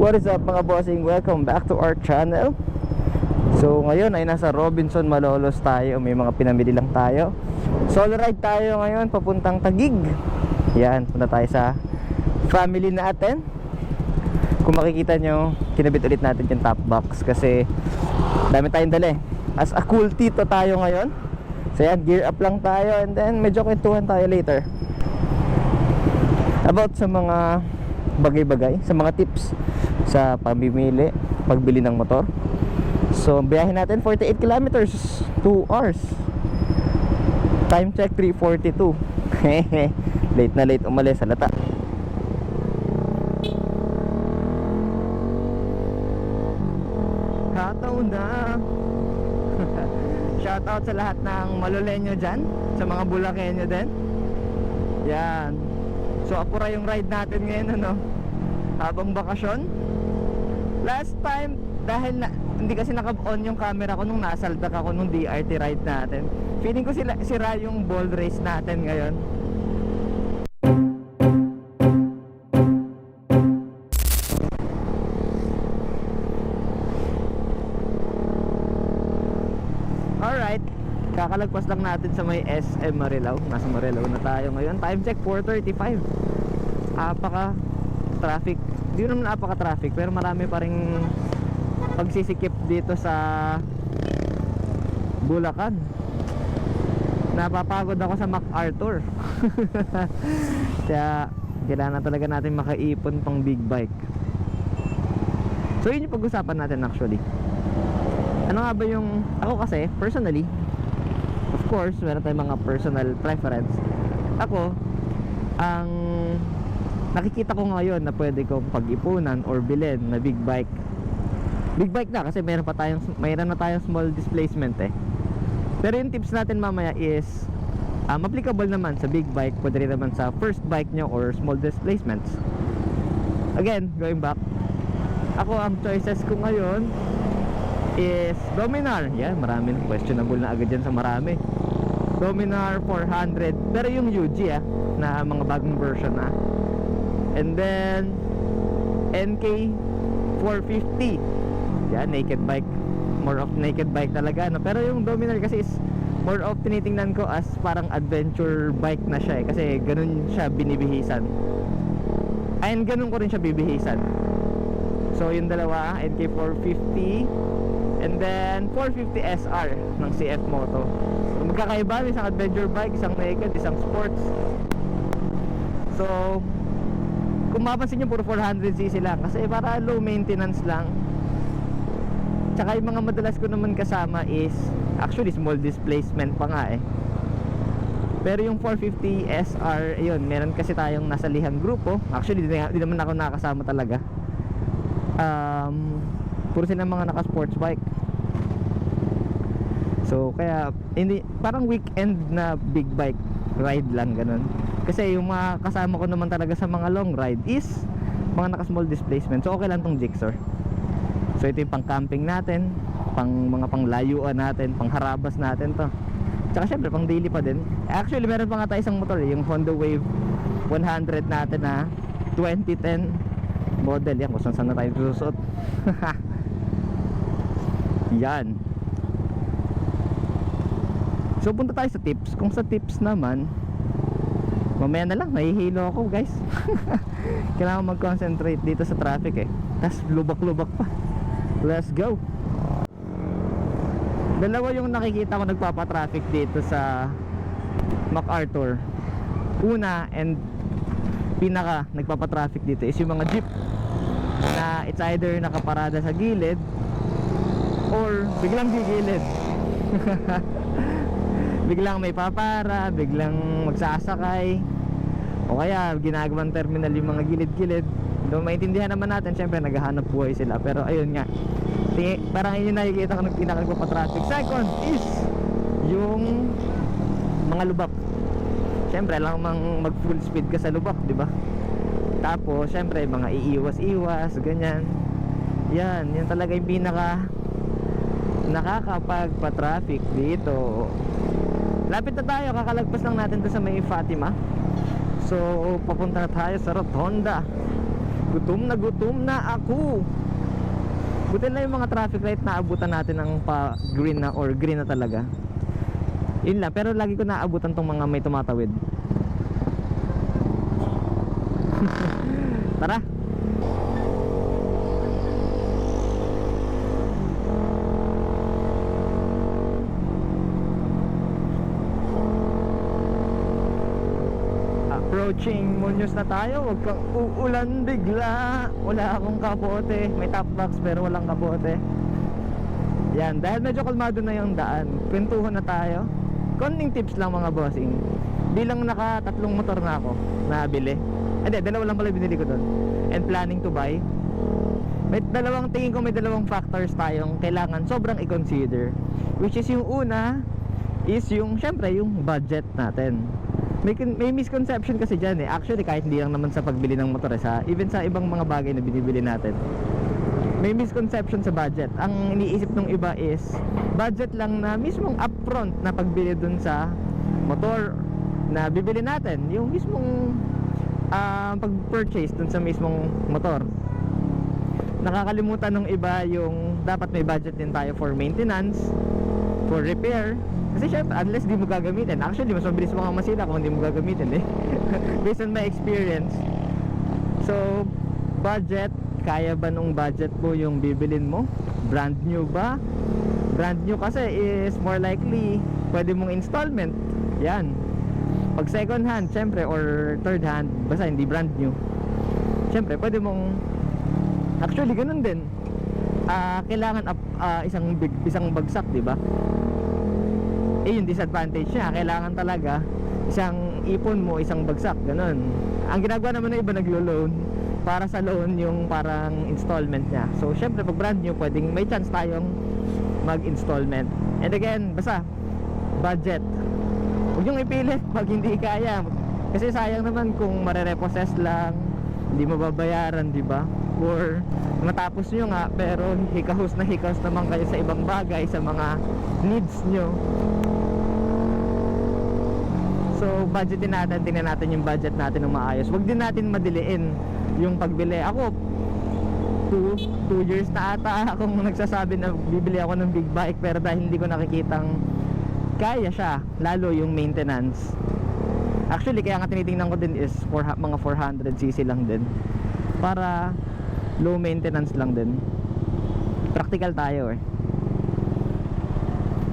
What is up mga bossing? Welcome back to our channel. So ngayon ay nasa Robinson Malolos tayo. May mga pinamili lang tayo. Solo ride tayo ngayon papuntang Taguig. Yan, punta tayo sa family natin. Kung makikita nyo, kinabit ulit natin yung top box kasi dami tayong dala eh. As a cool tito tayo ngayon. So yan, gear up lang tayo and then medyo kwentuhan tayo later about sa mga bagay-bagay, sa mga tips sa pamimili, pagbili ng motor. So biyahe natin 48 kilometers, 2 hours. Time check 3:42. Late na late umalis, halata. Kataon na. Shoutout sa lahat ng Malolenyo dyan, sa mga Bulakenyo din. Yan. So apura yung ride natin ngayon, ano, habang bakasyon. Last time, dahil hindi kasi naka-on yung camera ko nung nasaldak ako nung DRT ride natin, feeling ko sira yung ball race natin ngayon. Alright, kakalagpas lang natin sa may SM Marilao. Nasa Marilao na tayo ngayon. Time check 4:35. Apaka traffic. Hindi naman apaka traffic, pero marami pa ring pagsisikip dito sa Bulacan. Napapagod ako sa MacArthur. Kaya kailangan talaga natin makaipon pang big bike. So yun yung pag-usapan natin actually. Ano nga ba yung, ako kasi personally, of course meron tayong mga personal preference. Ako, ang nakikita ko ngayon na pwede kong pag-ipunan or bilhin na big bike na, kasi mayroon na tayong small displacement eh. Pero yung tips natin mamaya is applicable naman sa big bike, pwede rin naman sa first bike nyo or small displacements. Again, going back, ako ang choices ko ngayon is Dominar. Yan, maraming questionable na agad dyan sa marami. Dominar 400, pero yung UG na mga bagong version na. And then NK 450. Yan, naked bike. More of naked bike talaga, no? Pero yung Dominar kasi is more of tinitingnan ko as parang adventure bike na siya eh. Kasi ganun siya binibihisan. And ganun ko rin siya bibihisan. So yung dalawa, NK 450 and then 450 SR ng CF Moto. So magkakaiba, isang adventure bike, isang naked, isang sports. So kung mapansin nyo, puro 400cc lang kasi para low maintenance lang. Tsaka yung mga madalas ko naman kasama is actually small displacement pa nga eh. Pero yung 450 SR, yun, meron kasi tayong nasa lihang grupo. Actually di naman ako nakakasama talaga. Puro sila mga naka sports bike. So kaya hindi, parang weekend na big bike ride lang ganun. Kasi yung mga kasama ko naman talaga sa mga long ride is mga naka small displacement. So okay lang tong Gixxer. So ito yung pang camping natin, mga pang layuan natin, pang harabas natin to. Tsaka syempre pang daily pa din. Actually meron pa nga tayo isang motor, yung Honda Wave 100 natin na 2010 model. Yan, kung saan na tayo susuot. Yan. So punta tayo sa tips. Kung sa tips naman, mamaya na lang, nahihilo ako guys. Kailangan mag-concentrate dito sa traffic eh. Tas lubak-lubak pa. Let's go. Dalawa yung nakikita ko nagpapa-traffic dito sa MacArthur. Una and pinaka nagpapa-traffic dito is yung mga jeep na it's either nakaparada sa gilid or biglang gigilid. Biglang may papara, biglang magsasakay, o kaya ginagawang terminal yung mga gilid-gilid. Doon maintindihan naman natin, syempre naghahanap buhay sila. Pero ayun nga, parang yun nakikita ko ng pinaka-traffic. Second is yung mga lubak. Syempre lang mag full speed ka sa lubak, di ba? Tapos syempre mga iiwas-iwas, ganyan. Yan talaga yung pinaka nakakapagpa-traffic dito. Lapit na tayo, kakalagpas lang natin doon sa may Fatima. So papunta na tayo sa Rotonda. Gutom na ako. Buti na yung mga traffic light na abutan natin ng pa green na or green na talaga. Yun lang, pero lagi ko naabutan tong mga may tumatawid. Tara. Approaching Muñoz na tayo. Huwag kang uulan bigla. Wala akong kapote. May top box pero walang kapote. Yan, dahil medyo kalmado na yung daan, kwentuhan na tayo. Konting tips lang mga bossing. Bilang naka-3 motor na ako nabili. Hindi, 2 lang pala binili ko doon. And planning to buy. May tingin ko may 2 factors tayong kailangan sobrang i-consider. Which is yung una is yung, syempre, yung budget natin. May misconception kasi dyan eh. Actually, kahit hindi lang naman sa pagbili ng motor, even sa ibang mga bagay na binibili natin, may misconception sa budget. Ang iniisip ng iba is budget lang na mismong upfront na pagbili dun sa motor na bibili natin, yung mismong pag-purchase dun sa mismong motor. Nakakalimutan ng iba yung dapat may budget din tayo for maintenance, for repair. Kasi syempre, unless di mo gagamitin. Actually, mas mabilis mga masira kung hindi mo gagamitin eh. Based on my experience. So, budget. Kaya ba nung budget mo yung bibilin mo? Brand new ba? Brand new kasi is more likely pwede mong installment. Yan. Pag second hand, syempre, or third hand, basta hindi brand new, syempre, pwede mong actually, ganun din. Kailangan isang bagsak, di ba? Yung disadvantage niya, kailangan talaga isang ipon mo, isang bagsak, ganun. Ang ginagawa naman ng iba, naglo-loan para sa loan yung parang installment niya. So syempre pag brand new, pwedeng may chance tayong mag-installment. And again, basta budget. Huwag yung ipilit pag hindi kaya, kasi sayang naman kung marerepossess lang, hindi mababayaran, di ba? Or matapos nyo nga pero hikahos naman kayo sa ibang bagay, sa mga needs nyo. So budgetin natin, tingnan natin yung budget natin ng maayos. Huwag din natin madiliin yung pagbili. Ako 2 years na ata akong nagsasabi na bibili ako ng big bike, pero dahil hindi ko nakikitang kaya siya, lalo yung maintenance. Actually, kaya nga tinitingnan ko din is mga 400cc lang din, para low maintenance lang din. Practical tayo eh.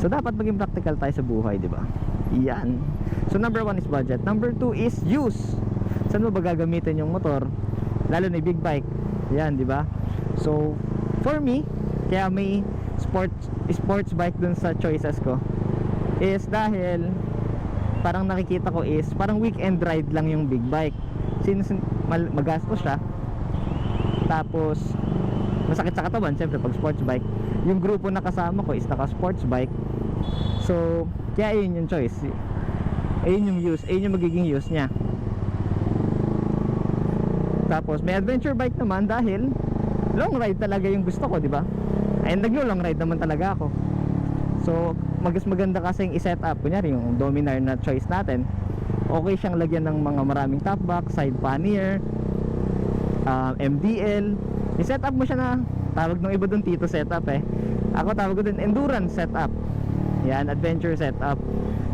So dapat maging practical tayo sa buhay, di ba? Yan. So number 1 is budget. Number 2 is use. Saan mo ba gagamitin yung motor? Lalo na big bike. Yan, di ba? So for me, kaya may sports bike dun sa choices ko is dahil parang nakikita ko is parang weekend ride lang yung big bike. Since magastos siya, tapos masakit sa katawan syempre pag sports bike. Yung grupo na kasama ko is naka sports bike. So kaya yun yung choice. Ayun yung use, ayun yung magiging use niya. Tapos may adventure bike naman dahil long ride talaga yung gusto ko, di ba? And naglo-long ride naman talaga ako. So mas maganda kasi yung i-set up. Kunyari yung Dominar na choice natin, okay siyang lagyan ng mga maraming top box, side pannier, MDL. I-set up mo siya na, tawag ng iba dun Tito setup eh. Ako tawag ko dun endurance setup. Yan, adventure setup.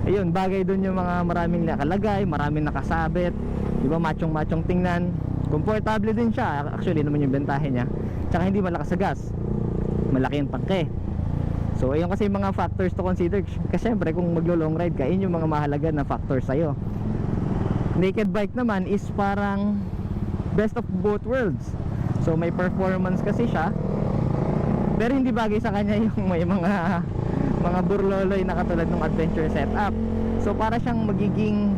Ayun, bagay dun yung mga maraming nakalagay, maraming nakasabit, di ba, machong tingnan. Komportable din siya, actually naman yung bentahe niya. Tsaka hindi malakas sa gas, malaki yung tangke. So ayun kasi yung mga factors to consider. Kasi syempre kung maglo long ride ka, yun yung mga mahalaga na factors sa'yo. Naked bike naman is parang best of both worlds. So may performance kasi siya, pero hindi bagay sa kanya yung may mga burloloy na katulad ng adventure setup. So para siyang magiging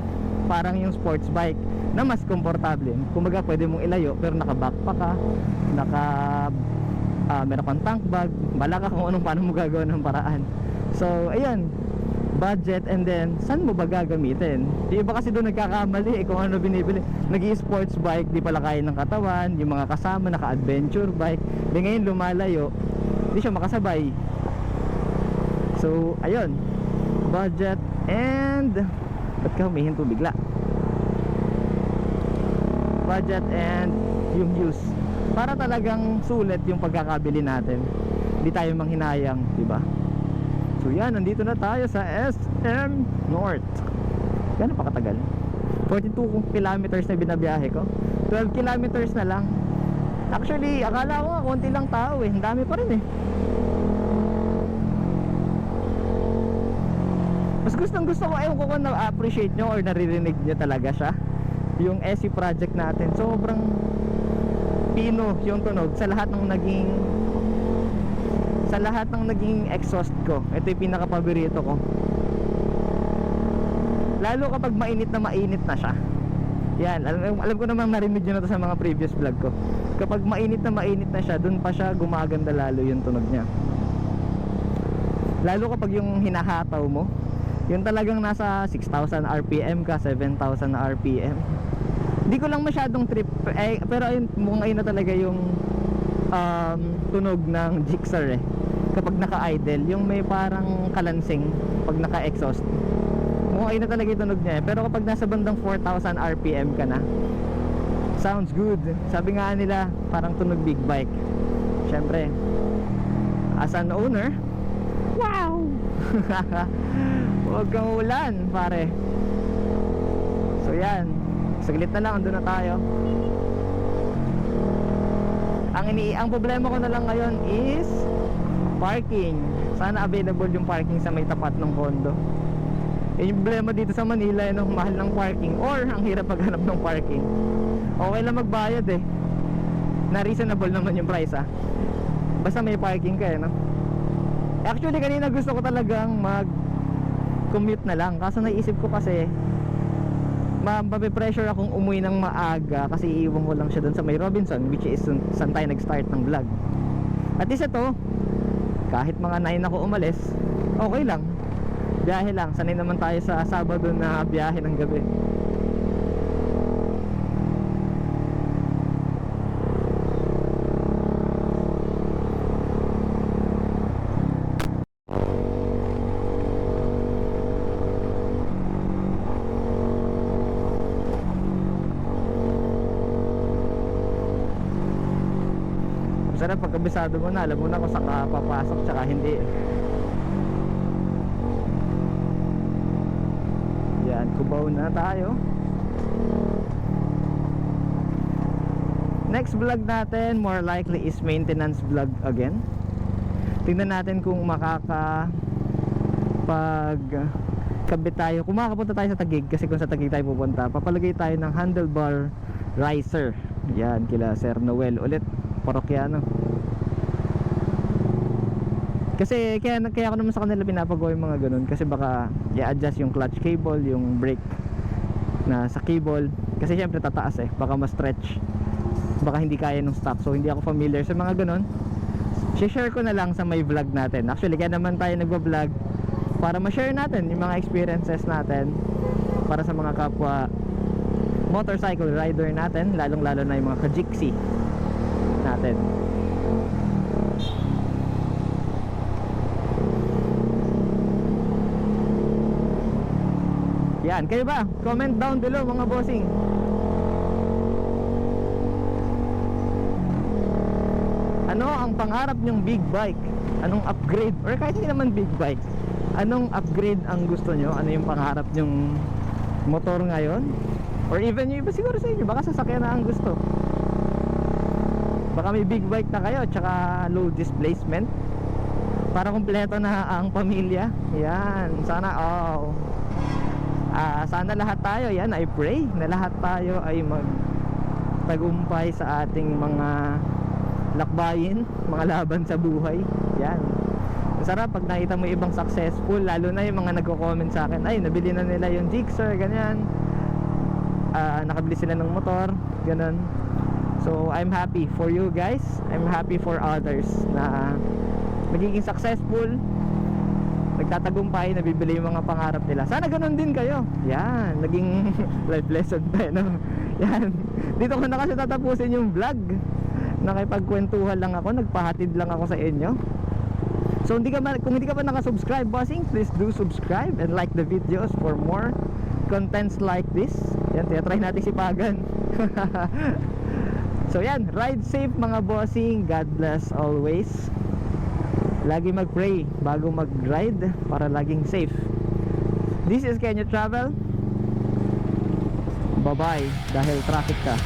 parang yung sports bike na mas komportable. Kumbaga pwede mong ilayo pero naka-backpack ka, meron kang tank bag, bala ka kung paano mo gagawin ng paraan. So ayun, budget, and then saan mo ba gagamitin? Di ba kasi doon nagkakamali kung ano binibili. Nag-i-sports bike, di pala kaya ng katawan. Yung mga kasama naka-adventure bike, di ngayon lumalayo, di siya makasabay. So ayun, budget and ba't ka humihinto bigla? Budget and yung use, para talagang sulit yung pagkakabili natin, hindi tayo manghinayang, di ba? So yan, nandito na tayo sa SM North. Gano'n pa katagal? 42 kilometers na binabiyahe ko. 12 kilometers na lang. Actually, akala ko nga konti lang tao eh. Ang dami pa rin eh. Mas gustong gusto ko, ewan ko kung na-appreciate nyo or naririnig nyo talaga siya, yung SE project natin. Sobrang pino yung tunog sa lahat ng naging exhaust ko. Ito yung pinaka-paborito ko. Lalo kapag mainit na siya. Yan, alam ko namang narinig nyo na to sa mga previous vlog ko. Kapag mainit na siya, dun pa siya gumaganda lalo yung tunog niya. Lalo kapag yung hinahataw mo, yung talagang nasa 6,000 RPM ka, 7,000 RPM. Hindi ko lang masyadong trip pero ayun, mukhang ayun na talaga yung tunog ng Gixxer eh. Kapag naka-idle, yung may parang kalansing pag naka-exhaust, mukhang ayun na talaga yung tunog niya eh. Pero kapag nasa bandang 4,000 RPM ka na, sounds good. Sabi nga nila, parang tunog big bike. Syempre, as an owner, wow! Huwag kang ulan, pare. So yan, saglit na lang, andun na tayo. Ang problema ko na lang ngayon is parking. Sana available yung parking sa may tapat ng condo. Yung problema dito sa Manila, no, mahal ng parking or ang hirap maghanap ng parking. Okay lang magbayad eh, na reasonable naman yung price ah, basta may parking ka eh, no? Actually kanina gusto ko talagang mag-commute na lang, kaso naisip ko kasi mape-pressure akong umuwi ng maaga kasi iiwan ko lang siya doon sa may Robinson, which is saan tayo nag-start ng vlog. At isa to, kahit mga 9 ako umalis, okay lang, biyahe lang. Sanay naman tayo sa Sabado na biyahe ng gabi. Sarap pagkabisado mo na, alam mo na kung saan ka papasok tsaka hindi. Yan, Cubao na tayo. Next vlog natin more likely is maintenance vlog again. Tingnan natin kung kabit tayo, kung makakapunta tayo sa Taguig, kasi kung sa Taguig tayo pupunta, papalagay tayo ng handlebar riser. Yan, kila Sir Noel ulit, parokyano. Kasi kaya ako naman sa kanila pinapagawa yung mga ganun, kasi baka i-adjust yung clutch cable, yung brake na sa cable, kasi syempre tataas eh, baka ma-stretch, baka hindi kaya ng stock. So hindi ako familiar sa mga ganun. share ko na lang sa may vlog natin. Actually kaya naman tayo nagva-vlog, para ma-share natin yung mga experiences natin para sa mga kapwa motorcycle rider natin, lalong lalo na yung mga ka-Gixie natin. Yan, kayo ba? Comment down below mga bossing. Ano ang pangarap nyong big bike? Anong upgrade? Or kahit hindi naman big bike, anong upgrade ang gusto nyo? Ano yung pangarap nyong motor ngayon? Or even yung iba siguro sa inyo, baka sasakyan na ang gusto. Baka may big bike na kayo, tsaka low displacement, para kumpleto na ang pamilya. Yan, sana sana lahat tayo, yan, I pray na lahat tayo ay magtagumpay sa ating mga lakbayin, mga laban sa buhay. Yan, masarap pag nakita mo ibang successful, lalo na yung mga nagko-comment sa akin, ay nabili na nila yung Gixxer, ganyan, nakabili sila ng motor, ganun. So I'm happy for you guys, I'm happy for others na magiging successful, nagtatagumpay, nabibili yung mga pangarap nila. Sana ganun din kayo. Yan, naging life lesson pa, no? Yan, dito ko na kasi tatapusin yung vlog. Nakipagkwentuhan lang ako, nagpahatid lang ako sa inyo. So kung hindi ka pa nakasubscribe, bossing, please do subscribe and like the videos for more contents like this. Yan, try natin sipagan. So yan, ride safe mga bossing. God bless always. Lagi mag-pray bago mag-ride para laging safe. This is Kenya Travel. Bye-bye dahil traffic ka.